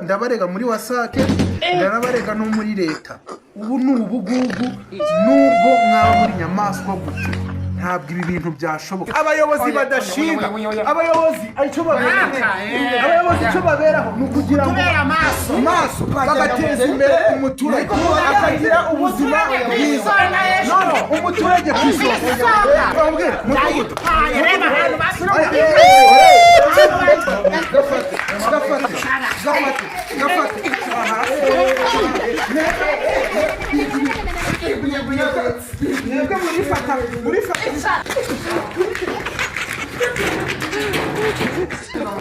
ndabarega muri wasake ndanabarega no muri leta ubu ni ubugugu nubwo mwaba muri nyamaswa gute ntabwo ibi bintu byashoboka abayobozi badashinga abayobozi icyo baberaho ni ukugira ngo amaso bagateza imbere umuturage akagira ubuzima bwiza none umuturage ku isonga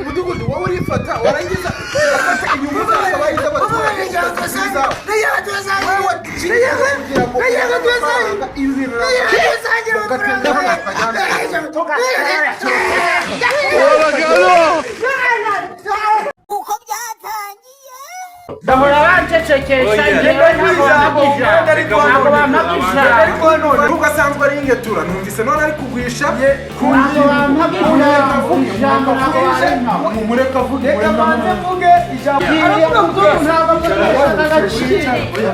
umudugudu wowe urifata warangiza ugafata inyungu z'ababaye z'abaturage uko byatangiye bahora bancecekesha njyewe ntabwo bampagisha nubwo asanzwe ari ingetura numvise none ari kugwisha mumureka avuge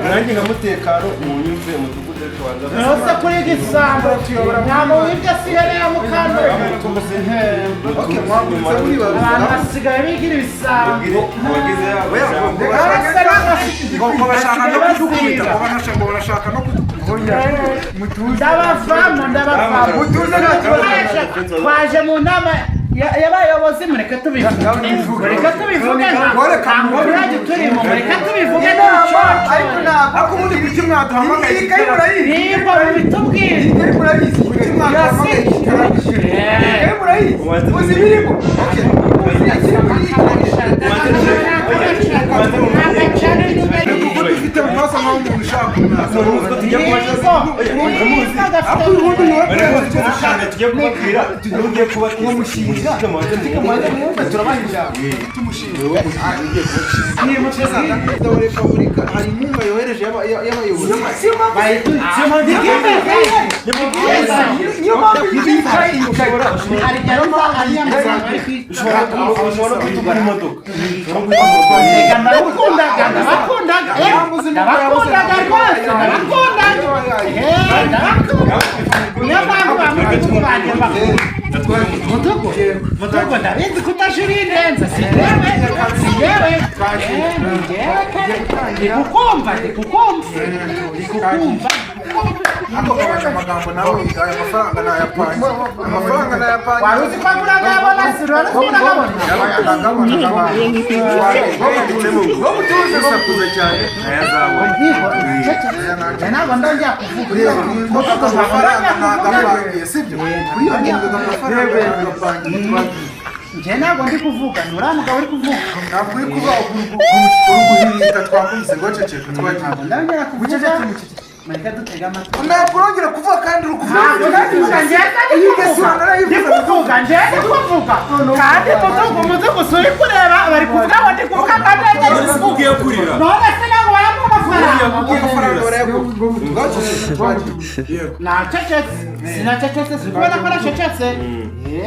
nanjye nkamutekano munyumve umudugudu ntose kuri gisambo ntabwo wibyo asigaye ya mukando abantu basigaye bigira ibisambo barashaka no ndabavamo twaje mu nama y'abayobozi mureke tubivuge abaturage turimo mureke tubivuge ariko ubundi kuki mwaduhamagaye nimba mubitubwire muzi birimo dufite mu maso nkaho umuntu ushaka tugiye kubabwira tugiye kubabwira umushinga perezida wa repubulika hari inkunga yohereje y'abayobozi ushobora kutugura imodoka Mutugo ndabizi kutashira indenza siyewe ndikukumva ako kabasha amagambo nawe aya mafaranga nayapanye wari uzi ko muragabona sirora muragabona ntabwo ndongera kuvuga amafaranga nagapangiye sibyo njye ntabwo ndi kuvuga nuriya mugabo uri kuvuga ntabwo uri kuvuga uruguhirita twakumvise ngo ceceka twagiye ndongera kuvuga mureke dutega amatwi ntabwo urongera kuvuga kandi uri kuvuga kandi mutugu suri kureba bari kuvuga ngo ndi kuvuga kandi ugiye kurira none se ntabwo bayampa amafaranga nacecetse sinacecetse sikubona ko nacecetse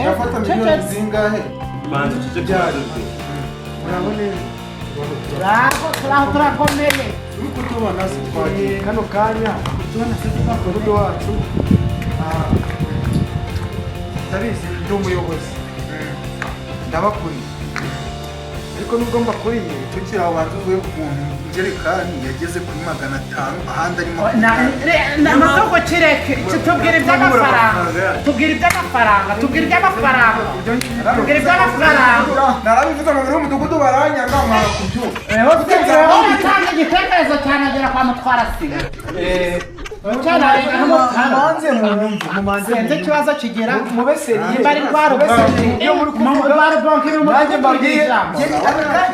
urafata miliyoni zingahe banza uceceke turakomeye uri kutubona se twagiye kano kanya kutubona se umudugudu wacu ndabizi ndi umuyobozi ndabakuriye ariko nubwo mbakuriye tukiri aho bantu uvuye ku muntu injerekani yageze kuri 500 ahandi arimo namavugo kireke tubwira iby'amafaranga narabivuze ngo muri umudugudu baranyanga mwara kubyumva utanga igitekerezo cyanagera kwa mutwara siga mumanze ikibazo kigera nimba ari rwa rubonke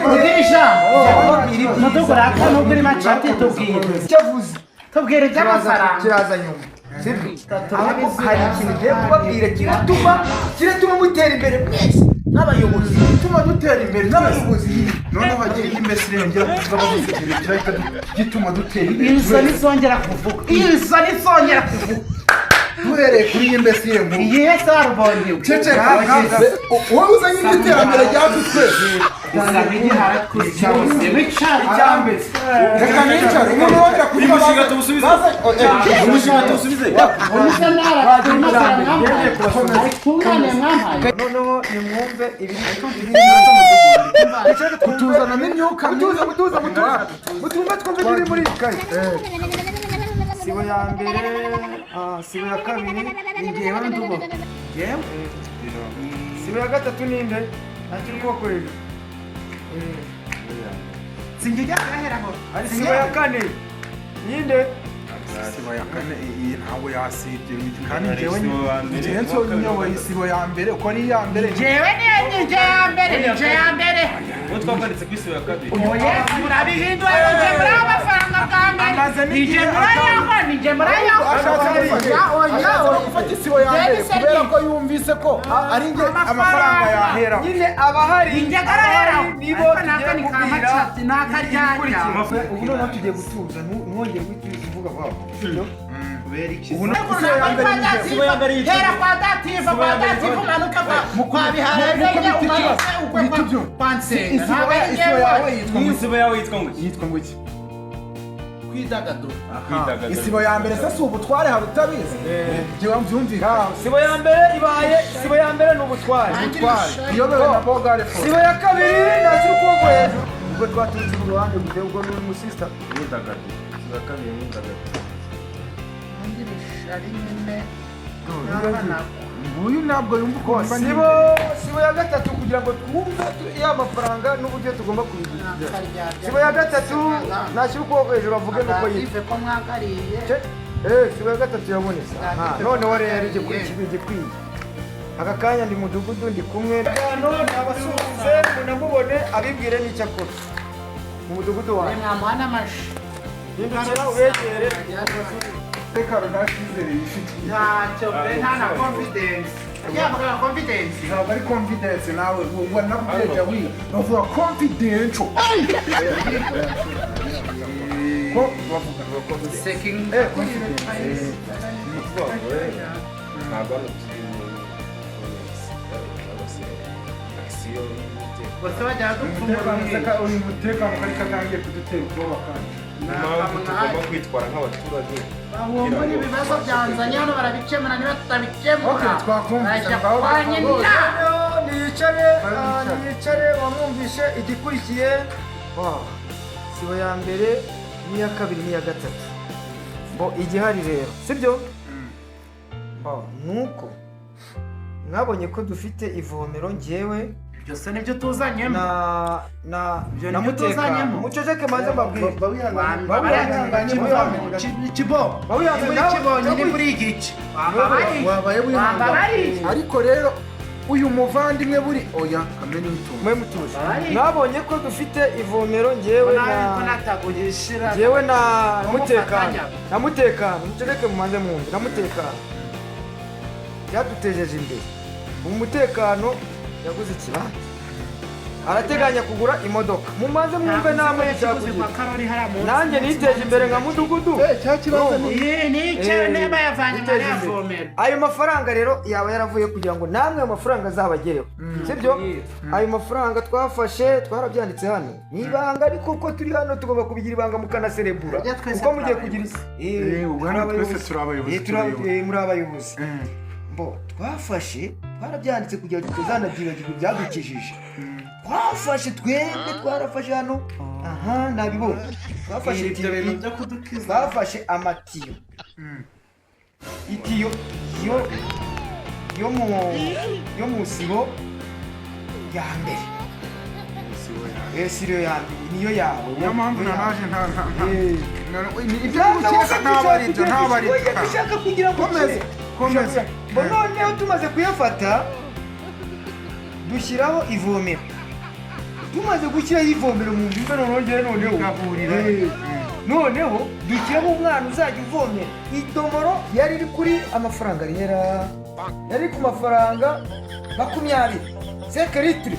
rugira ijambo mudugudu raka nubwo uri macati tubwire iby'amafaranga kiraza nyuma hari ikintu ugiye kubabwira kiratuma mutera imbere mwese n'abayobozi gituma dutera imbere n'abayobozi noneho hagiye imbesire yongera kuvuga bavuze ikintu kirahita gituma dutera imbere izo nizongera kuvuga duhereye kuri iyi mbesire nkuru iyihe sarubonye ceceka wowe uzanye n'iterambere ryacu twese usanga igihara twese wicare icyambere reka nicare umuntu wongera kuvuga uyu mushinga tuwusubize umushinga tuwusubize umusha naratumane mwahaye noneho nimwumve ibiri kutuzanamo imyuka mutuze mutumve twumve ibiri muri iyi kayi sibo ya mbere sibo ya kabiri ni ngewe ndubo sibo ya gatatu ninde ntakiri ukuboko hejuru singijya aheraho sibo ya kane ninde isibo ya kane iyi ntabwo yasibye kandi njyewe nyoboye isibo ya mbere uko ari iya mbere jewe nije ya mbere uwo twavanditse ku isibo ya kabiri oye murabihindura nije muri amafaranga bwa mbere nije murayaho ashaka gufata isibo ya mbere kubera ko yumvise ko ari njye amafaranga yahera nyine abahari ninjye garaheraho nibo nakani kamacati nakaryanya ubu noneho tugiye gutuza ntiwongere guhita uvuga wabo kubera iki ubu hera kwa dative manuka kwa biharenge umanutse ukwe kwa nsenga isibo yawe isibo yawe yitwa ngo yitwa ngo iki kwidagadura isibo ya mbere se si ubutware hari utabizi njyewe mbyumvira sibo ya mbere ibaye sibo ya mbere ni ubutware iyobewe na bogare fo sibo ya kabiri ntakiri ukuboko hejuru ubwo twaturutse mu ruhande gusa ubwo ni umusista imyidagaduro sibo ya kabiri imyidagaduro uyu ntabwo yumva uko sibo ya gatatu kugira ngo twumve ya mafaranga n'uburyo tugomba kubigura sibo ya gatatu ntashyira ukuboko hejuru avuge nuko yitwa sibo ya gatatu yabonetse noneho rero igikwiye aka kanya ndi mudugudu ndi kumwe hano nabasuhuze munamubone abibwire n'icyo akora mu mudugudu wawe mwamuhana amashi hindukira ubegere tekano nta cyizere yifitiye ntacyo pe nta na confidence yavuga confidence ntabwo ari confidence nawe ngo nakubyeja wiga bavuga confidential ko bavuga seeking bose bajya dupfumura uyu mutekano kari katangiye kudutera ubwoba kandi impamvu tugomba kwitwara nk'abaturage bahomba n'ibibazo byanzanye hano barabikemura niba tutabikemura Okay, twakumvise bajya ngaho kwa nyina niyicare wamwumvishe igikurikiye sibo ya mbere n'iya kabiri n'iya gatatu ngo igihari rero sibyo nuko mwabonye ko dufite ivomero njyewe byose nibyo tuzanyemo na nibyo mutekano tuzanyemo. muceceke maze mbabwire kibo muri kibonye ni muri igice wabaye bari ariko rero uyu muvandimwe buri oya kamwe n'itungo mwe mutuje mwabonye ko dufite ivomero njyewe na mutekano muceceke mumanze mwumve na mutekano byadutejeje imbere umutekano yaguze ikibanza arateganya kugura imodoka mumanze mwumve namwe icyakugira nanjye niteje imbere nka mudugudu cya kibazo ayo mafaranga rero yaba yaravuye kugira ngo namwe ayo mafaranga azabagereho sibyo ayo mafaranga twafashe twarabyanditse hano ni ibanga ariko ko turi hano tugomba kubigira ibanga mukanaserebura kuko mugiye kugira isi muri abayobozi twafashe twarabyanditse kugira ngo tutazanabyibagirwa ibyadukijije twafashe twebwe twarafashe hano aha nabibona twafashe amatiyo itiyo yo mu sibo ya mbere siyo ya mbere niyo yawe niyo mpamvu nanaje ibyo gukeka ntabwo ari ibyo dushaka kugira ngo komeze noneho tumaze kuyafata dushyiraho ivomero tumaze gushyiraho ivomero mu mbibe noneho dushyiraho umwana uzajya uvomera idomoro yari iri kuri amafaranga rero yari ku mafaranga 20 5 litiro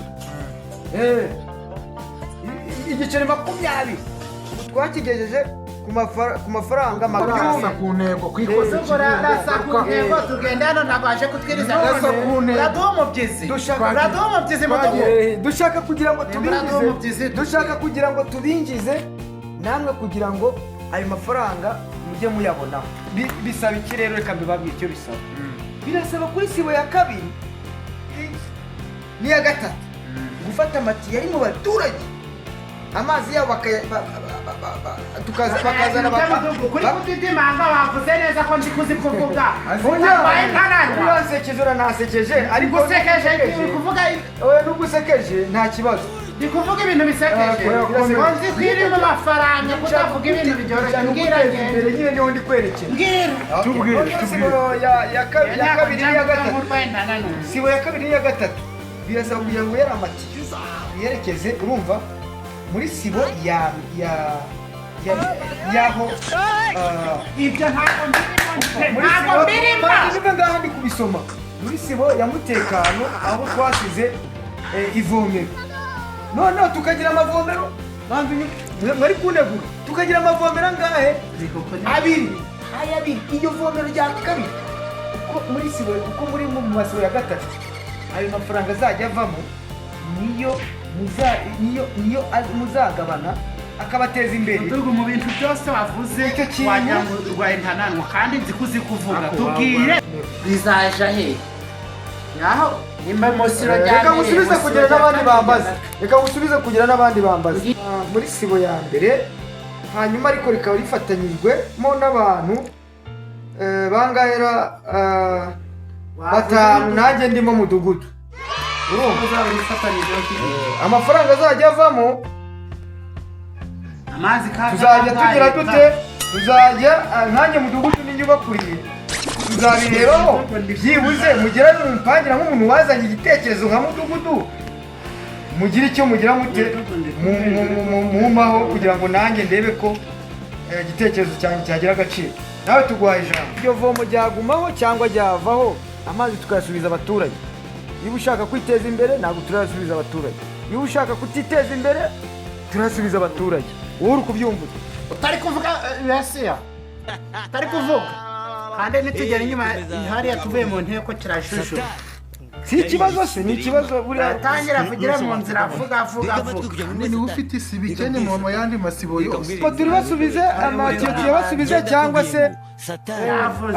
igiceri 20 twakigejeje ku mafaranga rasa ku ntego kwikoza rasa ku ntego tugenda hano ntabwo waje kutwiriza Rasa ku ntego. uraduha umubyizi uraduha umubyizi dushaka kugira ngo Uraduha umubyizi. dushaka kugira ngo tubinjize namwe kugira ngo ayo mafaranga mujye muyabonaho bisaba iki rero reka mbibabwire icyo bisaba birasaba kuri sibo ya kabiri n'iya gatatu gufata amatiyo ari mu baturage amazi yabo bakazana kuri kutitimanga wavuze neza ko ndi kuzi kuvuga unabaye nkananwa uranasekeje ariko gusekeje kuvuga n'ugusekeje nta kibazo ndi kuvuga ibintu bisekeje nzi ko iri mu mafaranga kutavuga ibintu byoroshye mbwira imbere nyine niho ndi kwerekera mbwira tubwire sibo ya kabiri n'iya gatatu sibo ya kabiri n'iya gatatu birasaba kugira ngo yari amatiyo yerekeze urumva muri sibo yaho ibyo ntabwo mbirimo niba ngaha ndi kubisoma muri sibo ya mutekano aho twasize ivomero noneho tukagira amavomero mwari kunegura tukagira amavomero angahe abiri iryo vomero rya kabiri muri sibo uko muri mu masibo ya gatatu ayo mafaranga azajya avamo niyo muzagabana akabateza imbere mu bintu byose wavuze wagira ngo urwaye ntananwa kandi nzi ko uzi kuvuga tubwire bizaja he naho nimba musiro rya reka musubize kugira n'abandi bambaza reka musubize kugira n'abandi bambaza muri sibo ya mbere hanyuma ariko rikaba rifatanyijwemo n'abantu bangahera batanu nanjye ndimo mudugudu amafaranga azajya avamo tuzajya tugira dute tuzajya nkanjye mudugudu n'inyubakuriye tuzabirebaho byibuze mugera mupangira nk'umuntu wazanye igitekerezo nka mudugudu mugire icyo mugira mute mumaho kugira ngo nanjye ndebe ko igitekerezo cyanjye cyagira agaciro nawe tuguhaye ijambo iryo vomo ryagumaho cyangwa ryavaho amazi tukayasubiza abaturage niba ushaka kwiteza imbere ntabwo turayasubiza abaturage niba ushaka kutiteza imbere turayasubiza abaturage wowe uri kubyumva utari kuvuga yasiya utari kuvuga kandi nitugera inyuma hariya tuvuye mu nteko kirashushu si ikibazo se ni ikibazo buriya tangira vugira mu nzira vuga niba ufite isibo ikene mu yandi masibo yose ko turi basubize amatiyo tuyabasubize cyangwa se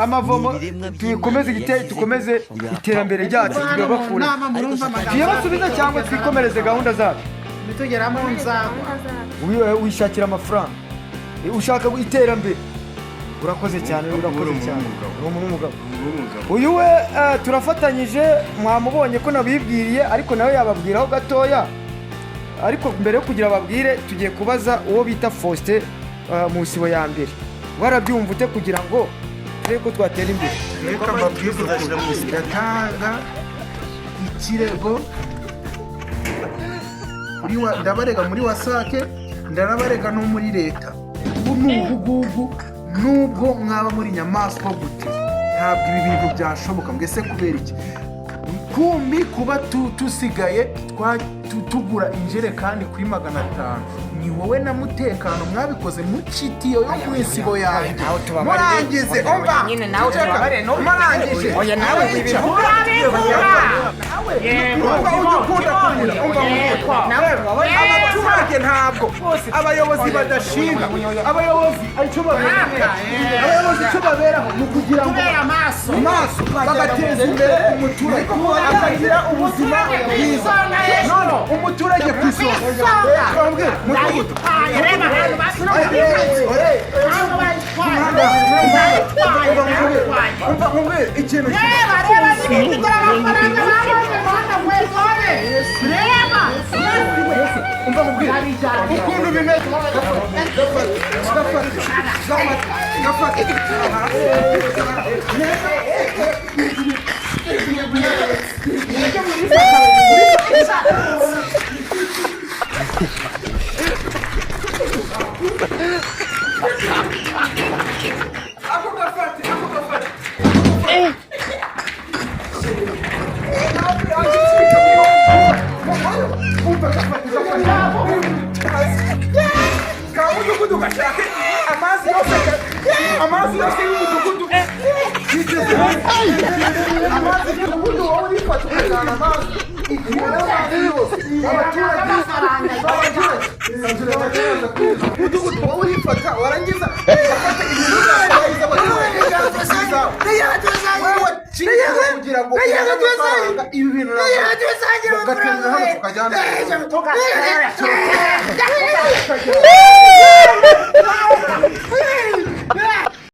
amavomo tukomeze iterambere ryacu tugabakura tuyabasubize cyangwa twikomereze gahunda zacu nitugera mu nzagwa wishakira amafaranga ushaka iterambere urakoze cyane uri umugabo uyu we turafatanyije mwamubonye ko nabibwiriye ariko nawe yababwiraho gatoya ariko mbere yo kugira ababwire tugiye kubaza uwo bita Faustin mu sibo ya mbere warabyumva ute kugira ngo turebe ko twatera imbere reka mbabwize ukuri gatanga ikirego ndabarega muri wasake ndanabarega no muri leta ubu ni ubugugu nubwo mwaba muri nyamaswa gute ntabwo ibi bintu byashoboka mbese kubera iki kumbi kuba tusigaye tugura injerekani kuri 500 ni wowe na mutekano mwabikoze mu kitiyo yo mu isibo yawe murangize umva nyine nawe tubabare no murangije oya nawe ibivuga abaturage ntabwo abayobozi badashinga abayobozi icyo baberaho ni ukugira ngo amaso bagateza imbere umuturage akagira ubuzima bwiza none umuturage ku isonga mudugudu ikintu ukuntu bimeze amazi amazi yose y'umudugudu amazi y'umudugudu wowe urifata ukajyana amazi igihe amazi yose abaturage umudugudu wowe urifata warangiza ugafata ibintu byose abaturage wewe kintu kugira ngo ibi bintu ugaterura hano tukajyana